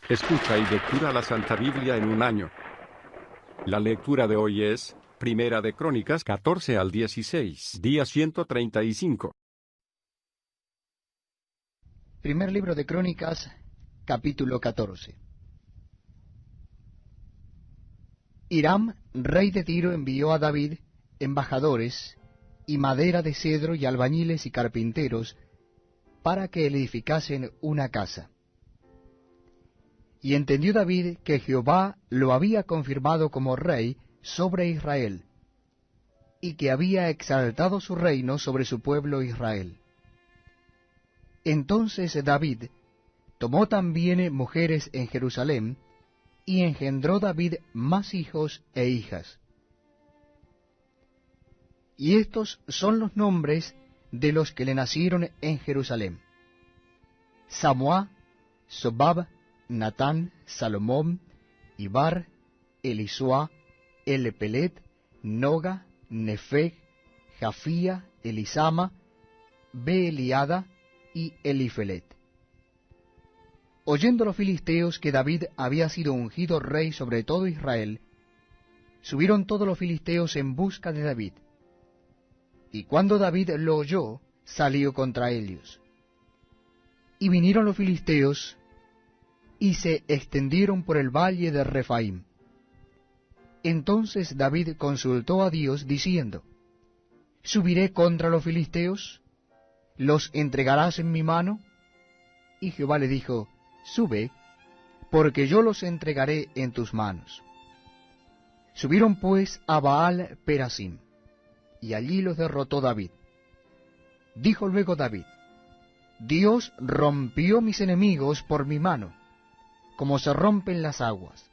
Escucha y lectura la Santa Biblia en un año. La lectura de hoy es Primera de Crónicas 14 al 16, día 135. Primer libro de Crónicas, capítulo 14. Hiram, rey de Tiro, envió a David embajadores y madera de cedro y albañiles y carpinteros para que le edificasen una casa. Y entendió David que Jehová lo había confirmado como rey sobre Israel, y que había exaltado su reino sobre su pueblo Israel. Entonces David tomó también mujeres en Jerusalén, y engendró David más hijos e hijas. Y estos son los nombres de los que le nacieron en Jerusalén: Samuá, Sobab, Natán, Salomón, Ibar, Elisuá, Elepelet, Noga, Nefeg, Jafía, Elisama, Beeliada y Elifelet. Oyendo los filisteos que David había sido ungido rey sobre todo Israel, subieron todos los filisteos en busca de David. Y cuando David lo oyó, salió contra ellos. Y vinieron los filisteos, y se extendieron por el valle de Refaim. Entonces David consultó a Dios, diciendo: ¿Subiré contra los filisteos? ¿Los entregarás en mi mano? Y Jehová le dijo: Sube, porque yo los entregaré en tus manos. Subieron pues a Baal Perasim, y allí los derrotó David. Dijo luego David: Dios rompió mis enemigos por mi mano, como se rompen las aguas.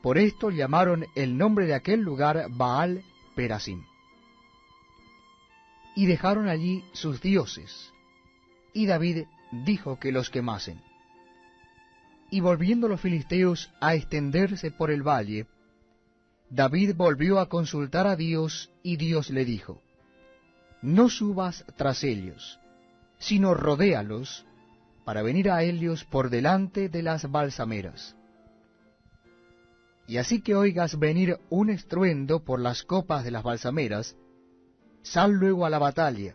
Por esto llamaron el nombre de aquel lugar Baal Perasim. Y dejaron allí sus dioses, y David dijo que los quemasen. Y volviendo los filisteos a extenderse por el valle, David volvió a consultar a Dios, y Dios le dijo: No subas tras ellos, sino rodéalos, para venir a ellos por delante de las balsameras. Y así que oigas venir un estruendo por las copas de las balsameras, sal luego a la batalla,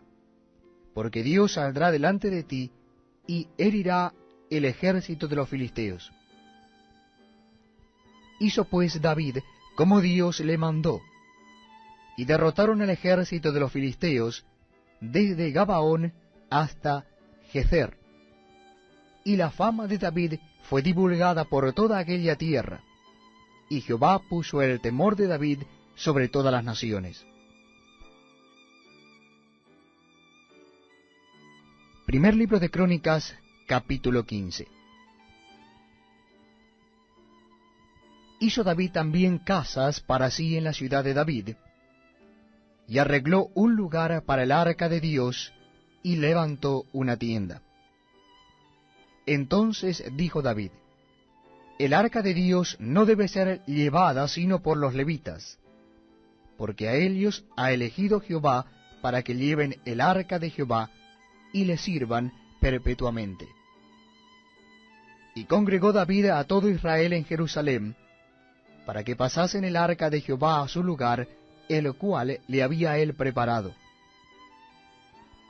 porque Dios saldrá delante de ti, y herirá el ejército de los filisteos. Hizo pues David como Dios le mandó, y derrotaron el ejército de los filisteos desde Gabaón hasta Gezer. Y la fama de David fue divulgada por toda aquella tierra, y Jehová puso el temor de David sobre todas las naciones. Primer libro de Crónicas, capítulo 15. Hizo David también casas para sí en la ciudad de David, y arregló un lugar para el arca de Dios, y levantó una tienda. Entonces dijo David: El arca de Dios no debe ser llevada sino por los levitas, porque a ellos ha elegido Jehová para que lleven el arca de Jehová y le sirvan perpetuamente. Y congregó David a todo Israel en Jerusalén, para que pasasen el arca de Jehová a su lugar, el cual le había él preparado.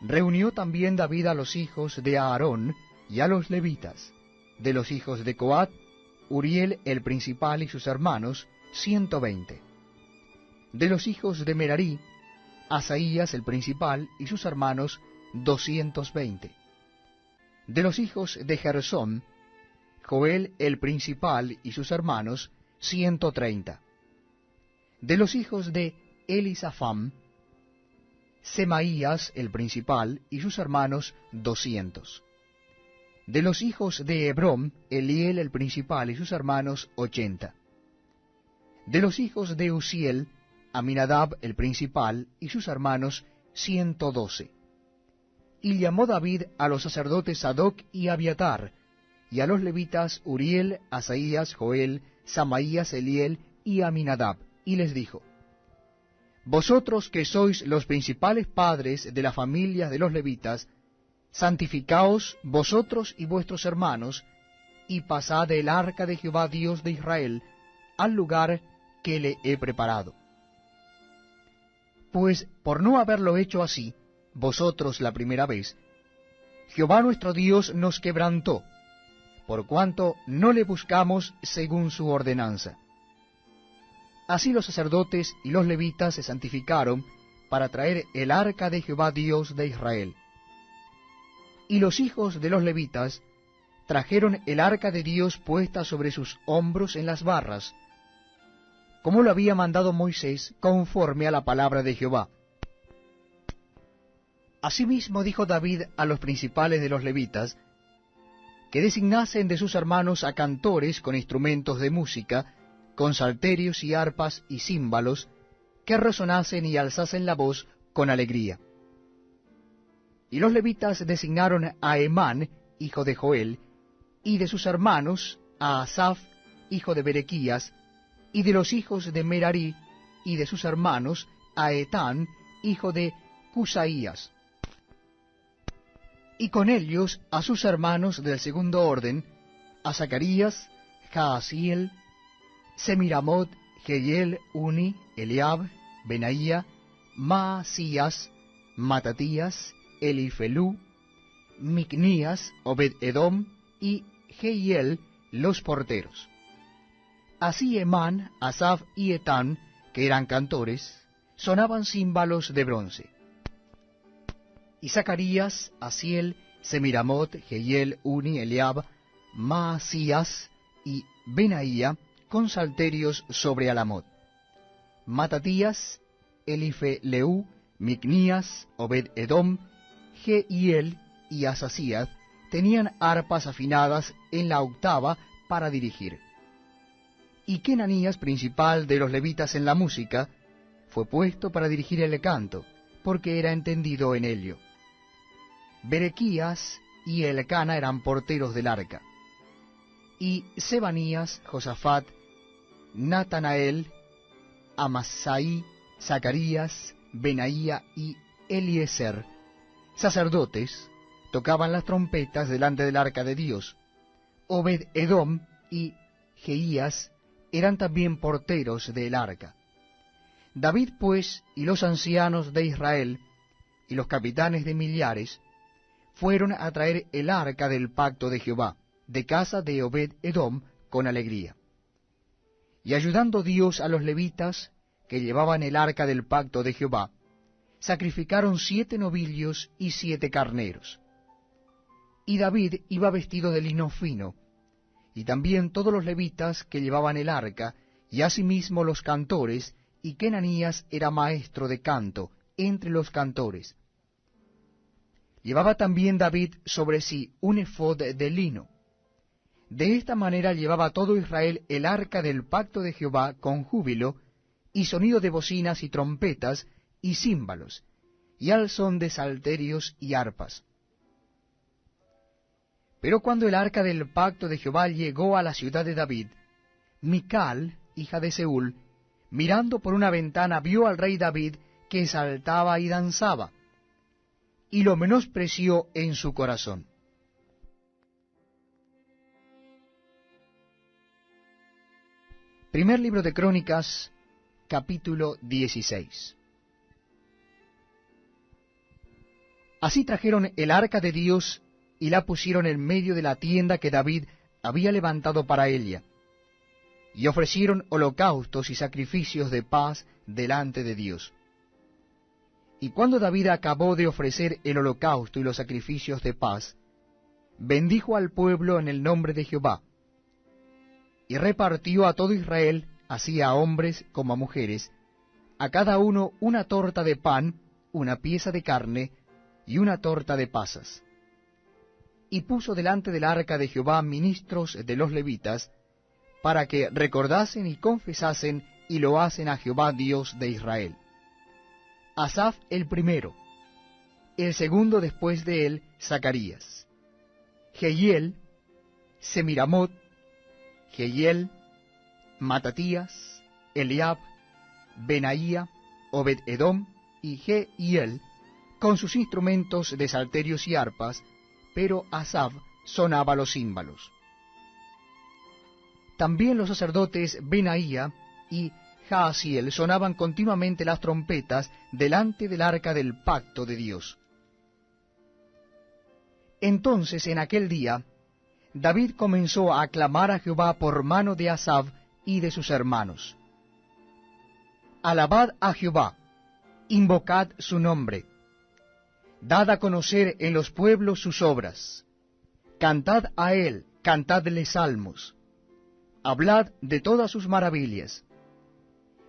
Reunió también David a los hijos de Aarón y a los levitas, de los hijos de Coat, Uriel el principal y sus hermanos, 120. De los hijos de Merarí, Asaías el principal y sus hermanos, 220. De los hijos de Gersón, Joel el principal y sus hermanos, 130. De los hijos de Elisafam, Semaías el principal y sus hermanos, 200. De los hijos de Hebrón, Eliel el principal y sus hermanos, 80. De los hijos de Uziel, Aminadab el principal y sus hermanos, 112. Y llamó David a los sacerdotes Sadoc y Abiatar, y a los levitas Uriel, Asaías, Joel, Samaías, Eliel y Aminadab, y les dijo: Vosotros que sois los principales padres de las familias de los levitas, santificaos vosotros y vuestros hermanos, y pasad el arca de Jehová Dios de Israel al lugar que le he preparado. Pues por no haberlo hecho así, vosotros la primera vez, Jehová nuestro Dios nos quebrantó, por cuanto no le buscamos según su ordenanza. Así los sacerdotes y los levitas se santificaron para traer el arca de Jehová Dios de Israel. Y los hijos de los levitas trajeron el arca de Dios puesta sobre sus hombros en las barras, como lo había mandado Moisés, conforme a la palabra de Jehová. Asimismo dijo David a los principales de los levitas, que designasen de sus hermanos a cantores con instrumentos de música, con salterios y arpas y címbalos, que resonasen y alzasen la voz con alegría. Y los levitas designaron a Emán, hijo de Joel, y de sus hermanos a Asaf, hijo de Berequías, y de los hijos de Merarí, y de sus hermanos a Etán, hijo de Cusaías. Y con ellos a sus hermanos del segundo orden, a Zacarías, Jaasiel, Semiramot, Jehiel, Uni, Eliab, Benaía, Maasías, Matatías, Elifelú, Micnías, Obed-edom y Jehiel, los porteros. Así Emán, Asaf y Etán, que eran cantores, sonaban címbalos de bronce. Y Zacarías, Asiel, Semiramot, Jehiel, Uni, Eliab, Maasías y Benaía, con salterios sobre Alamot. Matatías, Elifeleu, Micnías, Obed-edom, Jehiel y Asasías tenían arpas afinadas en la octava para dirigir. Y Kenanías, principal de los levitas en la música, fue puesto para dirigir el canto, porque era entendido en ello. Berequías y Elcana eran porteros del arca. Y Sebanías, Josafat, Natanael, Amasai, Zacarías, Benaía y Eliezer, sacerdotes, tocaban las trompetas delante del arca de Dios. Obed-edom y Jeías eran también porteros del arca. David, pues, y los ancianos de Israel, y los capitanes de millares, fueron a traer el arca del pacto de Jehová, de casa de Obed-edom, con alegría. Y ayudando Dios a los levitas, que llevaban el arca del pacto de Jehová, sacrificaron 7 novillos y 7 carneros. Y David iba vestido de lino fino, y también todos los levitas que llevaban el arca, y asimismo los cantores, y Kenanías era maestro de canto entre los cantores. Llevaba también David sobre sí un efod de lino. De esta manera llevaba todo Israel el arca del pacto de Jehová con júbilo, y sonido de bocinas y trompetas, y címbalos, y al son de salterios y arpas. Pero cuando el arca del pacto de Jehová llegó a la ciudad de David, Mical, hija de Seúl, mirando por una ventana, vio al rey David que saltaba y danzaba, y lo menospreció en su corazón. Primer libro de Crónicas, capítulo 16. Así trajeron el arca de Dios y la pusieron en medio de la tienda que David había levantado para ella, y ofrecieron holocaustos y sacrificios de paz delante de Dios. Y cuando David acabó de ofrecer el holocausto y los sacrificios de paz, bendijo al pueblo en el nombre de Jehová, y repartió a todo Israel, así a hombres como a mujeres, a cada uno una torta de pan, una pieza de carne y una torta de pasas. Y puso delante del arca de Jehová ministros de los levitas, para que recordasen y confesasen y loasen a Jehová Dios de Israel. Asaf el primero, el segundo después de él Zacarías, Jehiel, Semiramot, Jehiel, Matatías, Eliab, Benaía, Obed-edom y Jehiel, con sus instrumentos de salterios y arpas, pero Asaf sonaba los címbalos. también los sacerdotes Benaía y Jaasiel sonaban continuamente las trompetas delante del arca del pacto de Dios. Entonces en aquel día David comenzó a aclamar a Jehová por mano de Asaf y de sus hermanos. Alabad a Jehová, invocad su nombre, dad a conocer en los pueblos sus obras, cantad a él, cantadle salmos, hablad de todas sus maravillas,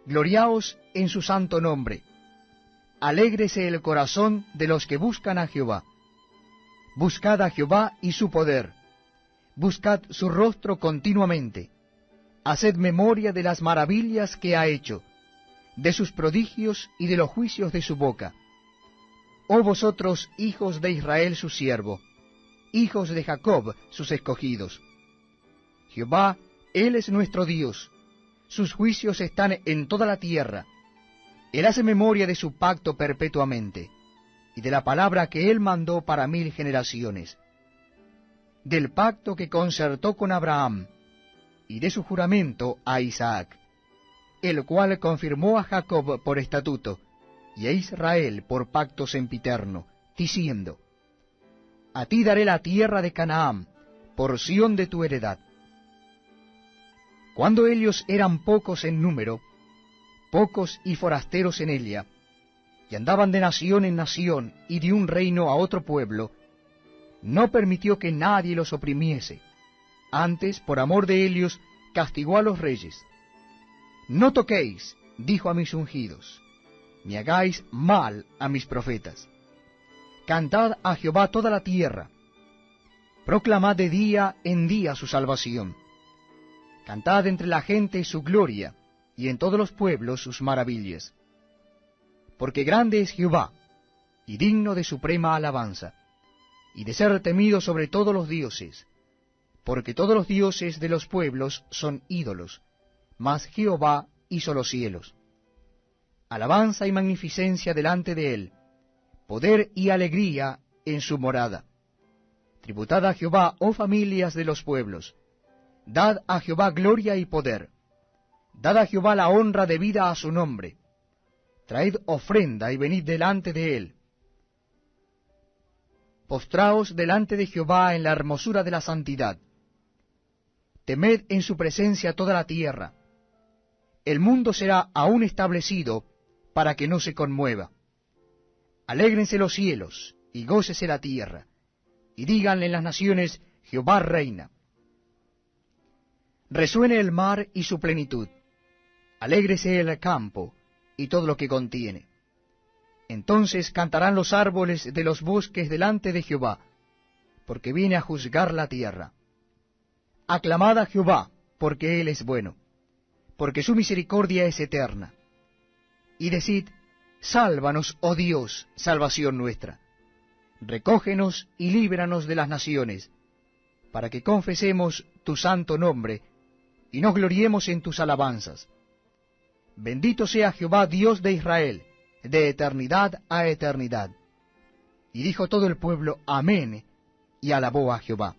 gloriaos en su santo nombre, alégrese el corazón de los que buscan a Jehová. Buscad a Jehová y su poder, buscad su rostro continuamente, haced memoria de las maravillas que ha hecho, de sus prodigios y de los juicios de su boca. Oh vosotros, hijos de Israel su siervo, hijos de Jacob sus escogidos. Jehová, Él es nuestro Dios, sus juicios están en toda la tierra. Él hace memoria de su pacto perpetuamente, y de la palabra que Él mandó para 1000 generaciones, del pacto que concertó con Abraham, y de su juramento a Isaac, el cual confirmó a Jacob por estatuto, y a Israel por pacto sempiterno, diciendo, a ti daré la tierra de Canaán, porción de tu heredad. Cuando ellos eran pocos en número, pocos y forasteros en ella, y andaban de nación en nación y de un reino a otro pueblo, no permitió que nadie los oprimiese. Antes, por amor de ellos, castigó a los reyes. No toquéis, dijo a mis ungidos, ni hagáis mal a mis profetas. Cantad a Jehová toda la tierra, proclamad de día en día su salvación. Cantad entre la gente su gloria, y en todos los pueblos sus maravillas. Porque grande es Jehová, y digno de suprema alabanza, y de ser temido sobre todos los dioses, porque todos los dioses de los pueblos son ídolos, mas Jehová hizo los cielos. Alabanza y magnificencia delante de él, poder y alegría en su morada. Tributad a Jehová, oh familias de los pueblos, dad a Jehová gloria y poder, dad a Jehová la honra debida a su nombre, traed ofrenda y venid delante de él. Postraos delante de Jehová en la hermosura de la santidad. Temed en su presencia toda la tierra. El mundo será aún establecido para que no se conmueva. Alégrense los cielos y gócese la tierra, y díganle en las naciones, Jehová reina. Resuene el mar y su plenitud, alégrese el campo y todo lo que contiene. Entonces cantarán los árboles de los bosques delante de Jehová, porque viene a juzgar la tierra. Aclamad a Jehová, porque Él es bueno, porque su misericordia es eterna. Y decid, sálvanos, oh Dios, salvación nuestra. Recógenos y líbranos de las naciones, para que confesemos tu santo nombre, y nos gloriemos en tus alabanzas. Bendito sea Jehová, Dios de Israel, de eternidad a eternidad. Y dijo todo el pueblo, amén, y alabó a Jehová.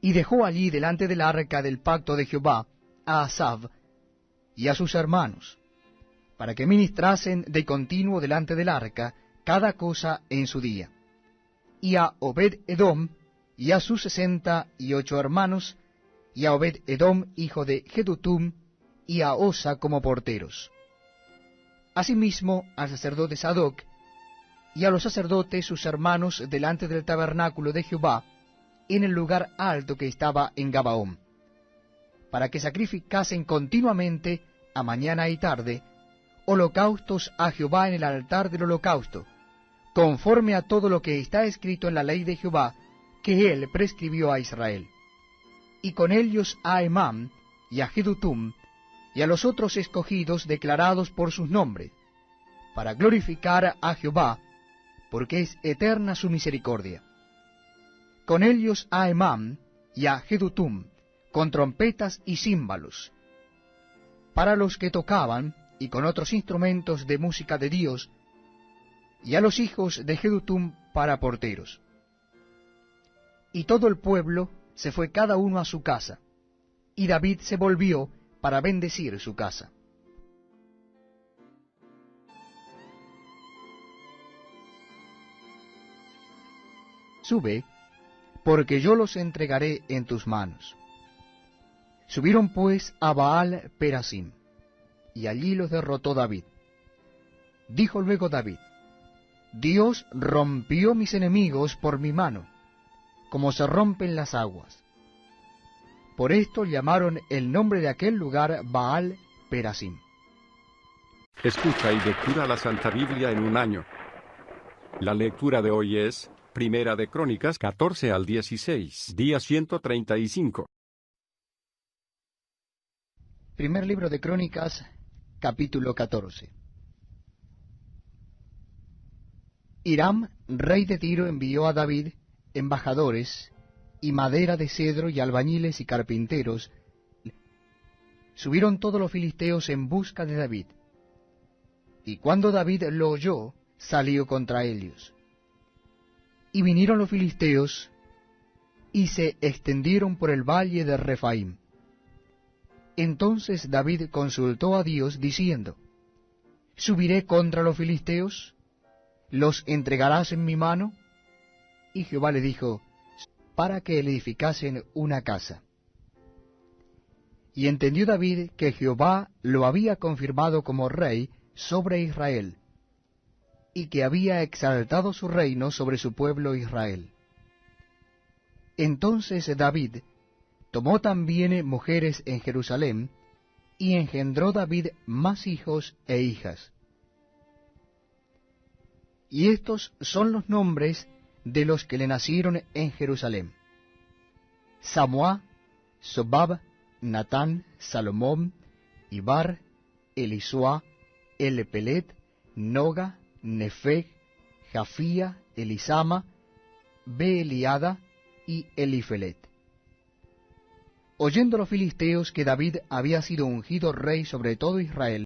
Y dejó allí delante del arca del pacto de Jehová a Asaf y a sus hermanos, para que ministrasen de continuo delante del arca cada cosa en su día. Y a Obed-Edom y a sus 68 hermanos, y a Obed-Edom hijo de Jedutum, y a Osa como porteros. Asimismo al sacerdote Sadoc, y a los sacerdotes sus hermanos delante del tabernáculo de Jehová, en el lugar alto que estaba en Gabaón, para que sacrificasen continuamente, a mañana y tarde, holocaustos a Jehová en el altar del holocausto, conforme a todo lo que está escrito en la ley de Jehová, que él prescribió a Israel. Y con ellos a Emam y a Jedutum, y a los otros escogidos declarados por sus nombres, para glorificar a Jehová, porque es eterna su misericordia. Con ellos a Emam y a Jedutum, con trompetas y címbalos, para los que tocaban, y con otros instrumentos de música de Dios, y a los hijos de Jedutum para porteros. Y todo el pueblo se fue cada uno a su casa, y David se volvió para bendecir su casa. Sube, porque yo los entregaré en tus manos. Subieron pues a Baal Perasim, y allí los derrotó David. Dijo luego David: Dios rompió mis enemigos por mi mano, como se rompen las aguas. Por esto llamaron el nombre de aquel lugar Baal Perasim. Escucha y lectura la Santa Biblia en un año. La lectura de hoy es Primera de Crónicas 14 al 16, día 135. Primer libro de Crónicas, capítulo 14. Hiram, rey de Tiro, envió a David embajadores, y madera de cedro, y albañiles y carpinteros. Subieron todos los filisteos en busca de David. Y cuando David lo oyó, salió contra ellos. Y vinieron los filisteos, y se extendieron por el valle de Refaim. Entonces David consultó a Dios, diciendo: ¿Subiré contra los filisteos? ¿Los entregarás en mi mano? Y Jehová le dijo: para que le edificasen una casa. Y entendió David que Jehová lo había confirmado como rey sobre Israel, y que había exaltado su reino sobre su pueblo Israel. Entonces David tomó también mujeres en Jerusalén, y engendró David más hijos e hijas. Y estos son los nombres de los que le nacieron en Jerusalén: Samuá, Sobab, Natán, Salomón, Ibar, Elisuá, Elpelet, Noga, Nefeg, Jafía, Elisama, Beeliada y Elifelet. Oyendo los filisteos que David había sido ungido rey sobre todo Israel,